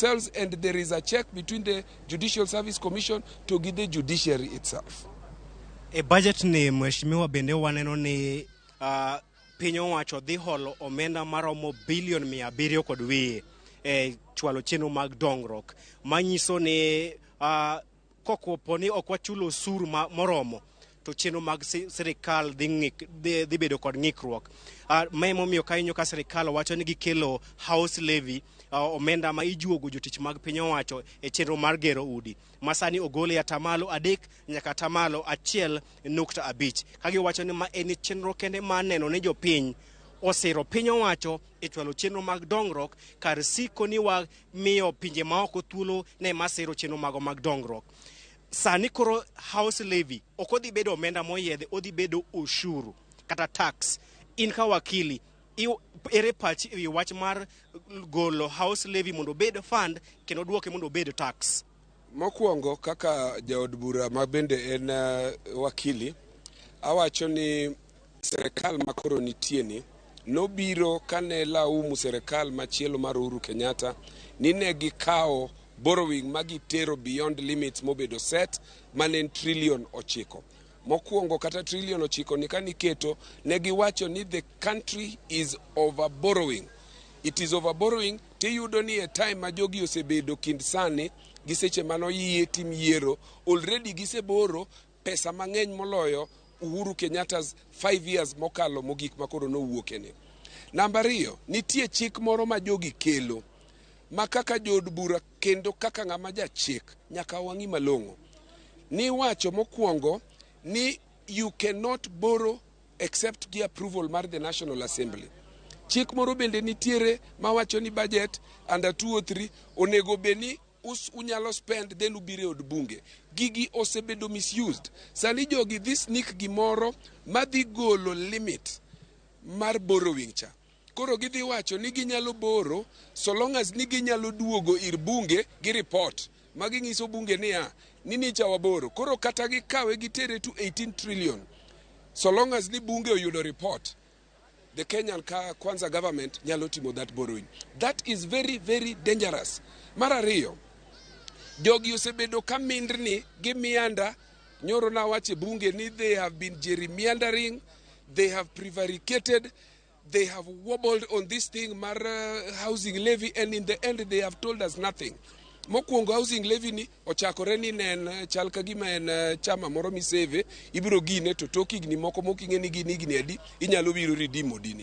themselves, and there is a check between the Judicial Service Commission to the judiciary itself. A bajetni mheshimiwa bende waneno ni piny owacho dhi holo omenda maromo bilion 700 kod wiye chwalo chenro mag dongruok, manyiso ni kokopo ni ok wachulo osuru moromo to chenro mag sirikal dhi bedo kod ng'ikruok. Mae momiyo kainyo ka sirikal wacho ni gikelo house levy, omenda ma ijuogo jotich mag piny owacho e chenro mar gero udi, masani ogole atamalo 3 nyaka atamalo 1.5, kagiwacho ni ma en chenro kende ma neno ni jopiny osiro piny owacho e chwalo chenro mag dongruok kar siko ni wa miyo pinje maoko thuolo ne masiro chenro mag dongruok. Sani koro house levy ok odhi bedo omenda moyiedhe, odhi bedo ushuru kata tax. In ka wakili ere pachi e wach mar golo house levy mondo bed fund kendo duoke mondo bed tax? Mokwongo kaka jaod bura ma bende en wakili, awacho ni serikal makoro nitieni nobiro kane laumu serikal machielo mar Uhuru Kenyatta ni ne gikawo borrowing magitero beyond limits mobedo set manen trillion 9. Mokwongo kata trillion 9 ni kaniketo ne giwacho ni the country is over borrowing. It is over borrowing. Tiyudo ni e time ma Jogi osebedo kind sani gi seche mano yie tim yiero, already giseboro pesa mang'eny moloyo Uhuru Kenyatta's 5 years mokalo mogik makoro nowuokene. Namba 2, nitie chik moro ma Jogi kelo ma kaka jod bura kendo kaka ng'ama jachik nyaka wang'i malong'o. Ni wacho mokwongo ni you cannot borrow except the approval mar the National Assembly. Chik moro bende nitiere ma wacho ni budget under 2 or 3 onego beni unyalo spend then ubire od bunge. Gigi osebedo misused. Sani Jogi this sneak gimoro madhi golo limit mar borrowing cha. Koro gidhi wacho ni ginyalo boro so long as ni ginyalo duogo ir bunge gi report magi ngiso bunge ni cha waboro. Koro kata gikawe gitere to 18 trillion so long as ni bunge oyudo report, the Kenyan Kwanza government nyalo timo that borrowing. That is very very dangerous. Mara riyo, Jogi osebedo kamindni gi mianda. Nyoro na wache bunge ni they have been gerrymandering, they have prevaricated, they have wobbled on this thing mar housing levy, and in the end they have told us nothing. Mokwongo housing levy ni ochakore ni nen chal ka gima en chama moro miseve ibiro gine to tokigni moko moking'e ni gini adi inyalo biro redeem odini.